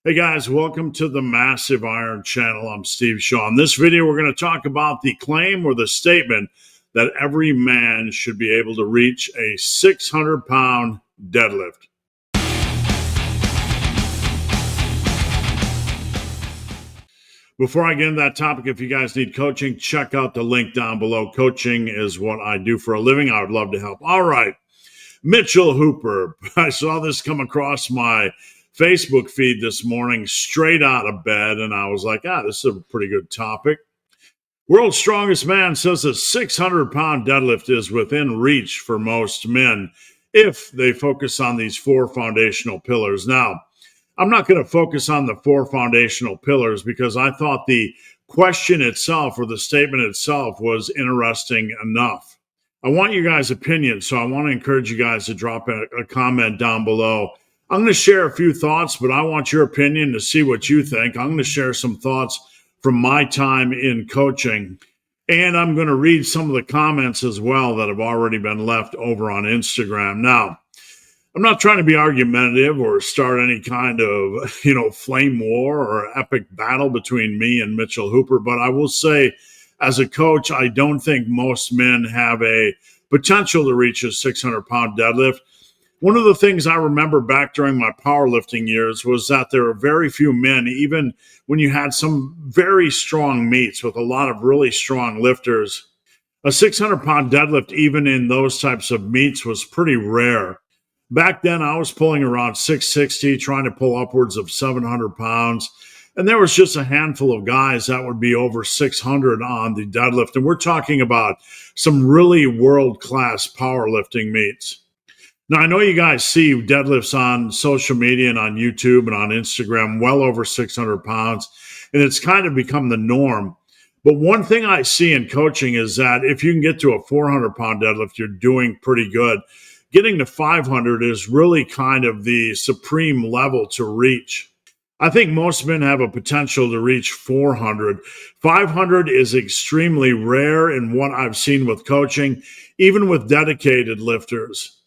Hey guys, welcome to the Massive Iron Channel. I'm Steve Shaw. In this video, we're going to talk about the claim or the statement that every man should be able to reach a 600-pound deadlift. Before I get into that topic, if you guys need coaching, check out the link down below. Coaching is what I do for a living. I would love to help. All right, Mitchell Hooper. I saw this come across my Facebook feed this morning straight out of bed, and I was like, this is a pretty good topic. World's strongest man says a 600-pound deadlift is within reach for most men if they focus on these four foundational pillars. Now, I'm not going to focus on the four foundational pillars because I thought the question itself or the statement itself was interesting enough. I want you guys' opinions, so I want to encourage you guys to drop a comment down below. I'm going to share a few thoughts, but I want your opinion to see what you think. I'm going to share some thoughts from my time in coaching, and I'm going to read some of the comments as well that have already been left over on Instagram. Now, I'm not trying to be argumentative or start any kind of, flame war or epic battle between me and Mitchell Hooper, but I will say, as a coach, I don't think most men have a potential to reach a 600-pound deadlift. One of the things I remember back during my powerlifting years was that there were very few men, even when you had some very strong meets with a lot of really strong lifters. A 600-pound deadlift, even in those types of meets, was pretty rare. Back then, I was pulling around 660, trying to pull upwards of 700 pounds. And there was just a handful of guys that would be over 600 on the deadlift. And we're talking about some really world-class powerlifting meets. Now, I know you guys see deadlifts on social media and on YouTube and on Instagram well over 600 pounds, and it's kind of become the norm. But one thing I see in coaching is that if you can get to a 400-pound deadlift, you're doing pretty good. Getting to 500 is really kind of the supreme level to reach. I think most men have a potential to reach 400. 500 is extremely rare in what I've seen with coaching, even with dedicated lifters.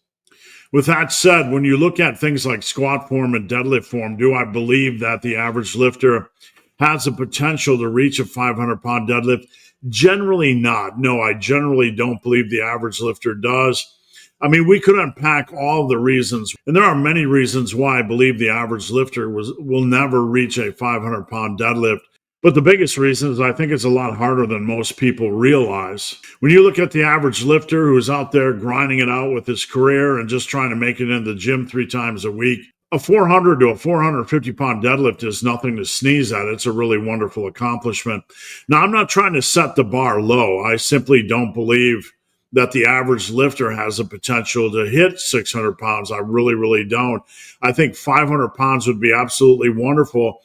With that said, when you look at things like squat form and deadlift form, do I believe that the average lifter has the potential to reach a 500-pound deadlift? Generally not. No, I generally don't believe the average lifter does. I mean, we could unpack all the reasons, and there are many reasons why I believe the average lifter will never reach a 500-pound deadlift. But the biggest reason is I think it's a lot harder than most people realize. When you look at the average lifter who's out there grinding it out with his career and just trying to make it in the gym 3 times a week, a 400 to a 450-pound deadlift is nothing to sneeze at. It's a really wonderful accomplishment. Now, I'm not trying to set the bar low. I simply don't believe that the average lifter has the potential to hit 600 pounds. I really, really don't. I think 500 pounds would be absolutely wonderful.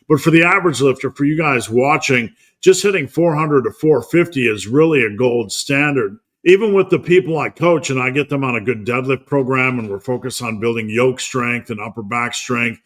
But for the average lifter, for you guys watching, just hitting 400 to 450 is really a gold standard. Even with the people I coach, and I get them on a good deadlift program, and we're focused on building yoke strength and upper back strength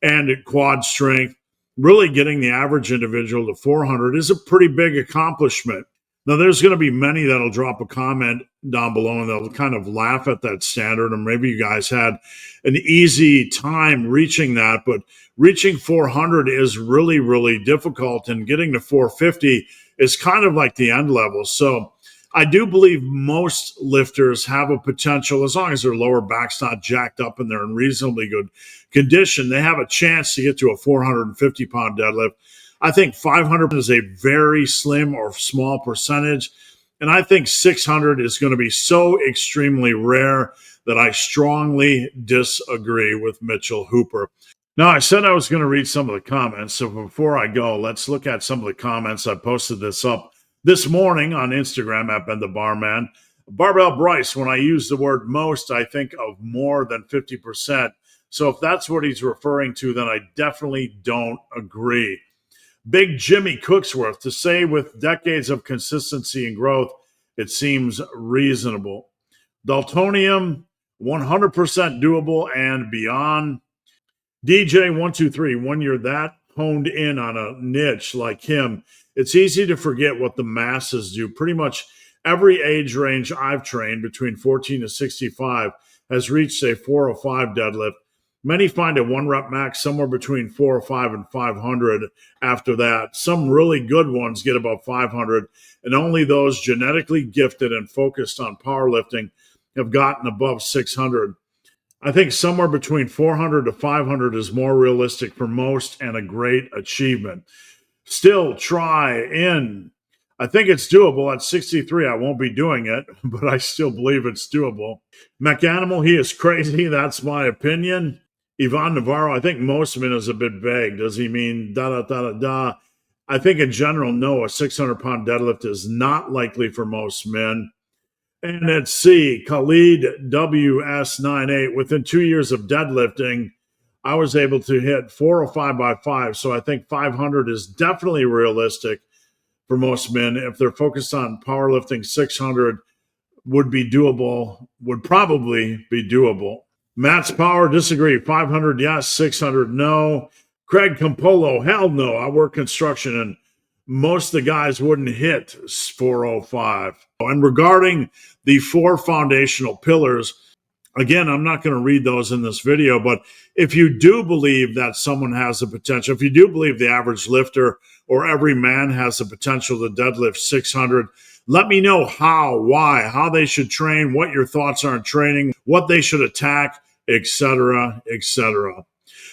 and quad strength, really getting the average individual to 400 is a pretty big accomplishment. Now, there's going to be many that'll drop a comment down below and they'll kind of laugh at that standard. And maybe you guys had an easy time reaching that, but reaching 400 is really, really difficult. And getting to 450 is kind of like the end level. So I do believe most lifters have a potential, as long as their lower back's not jacked up and they're in reasonably good condition, they have a chance to get to a 450-pound deadlift. I think 500 is a very slim or small percentage, and I think 600 is going to be so extremely rare that I strongly disagree with Mitchell Hooper. Now, I said I was going to read some of the comments, so before I go, let's look at some of the comments. I posted this up this morning on Instagram at Ben the Barman. Barbell Bryce, when I use the word most, I think of more than 50%. So if that's what he's referring to, then I definitely don't agree. Big Jimmy Cooksworth, to say with decades of consistency and growth, it seems reasonable. Daltonium, 100% doable and beyond. DJ123, when you're that honed in on a niche like him, it's easy to forget what the masses do. Pretty much every age range I've trained between 14 to 65 has reached a 405 deadlift. Many find a 1 rep max somewhere between 405 and 500 after that. Some really good ones get about 500, and only those genetically gifted and focused on powerlifting have gotten above 600. I think somewhere between 400 to 500 is more realistic for most and a great achievement. Still try in. I think it's doable at 63. I won't be doing it, but I still believe it's doable. McAnimal, he is crazy. That's my opinion. Ivan Navarro, I think Mosman is a bit vague. Does he mean da-da-da-da-da? I think in general, no, a 600-pound deadlift is not likely for most men. And at C, Khalid WS98, within 2 years of deadlifting, I was able to hit 405 by 5. So I think 500 is definitely realistic for most men. If they're focused on powerlifting, 600 would be doable, would probably be doable. Matt's Power, disagree. 500, yes. 600, no. Craig Campolo, hell no. I work construction and most of the guys wouldn't hit 405. And regarding the 4 foundational pillars, again, I'm not going to read those in this video, but if you do believe that someone has the potential, if you do believe the average lifter or every man has the potential to deadlift 600, let me know how, why, how they should train, what your thoughts are on training, what they should attack, etc., etc.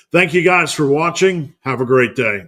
Thank you guys for watching. Have a great day.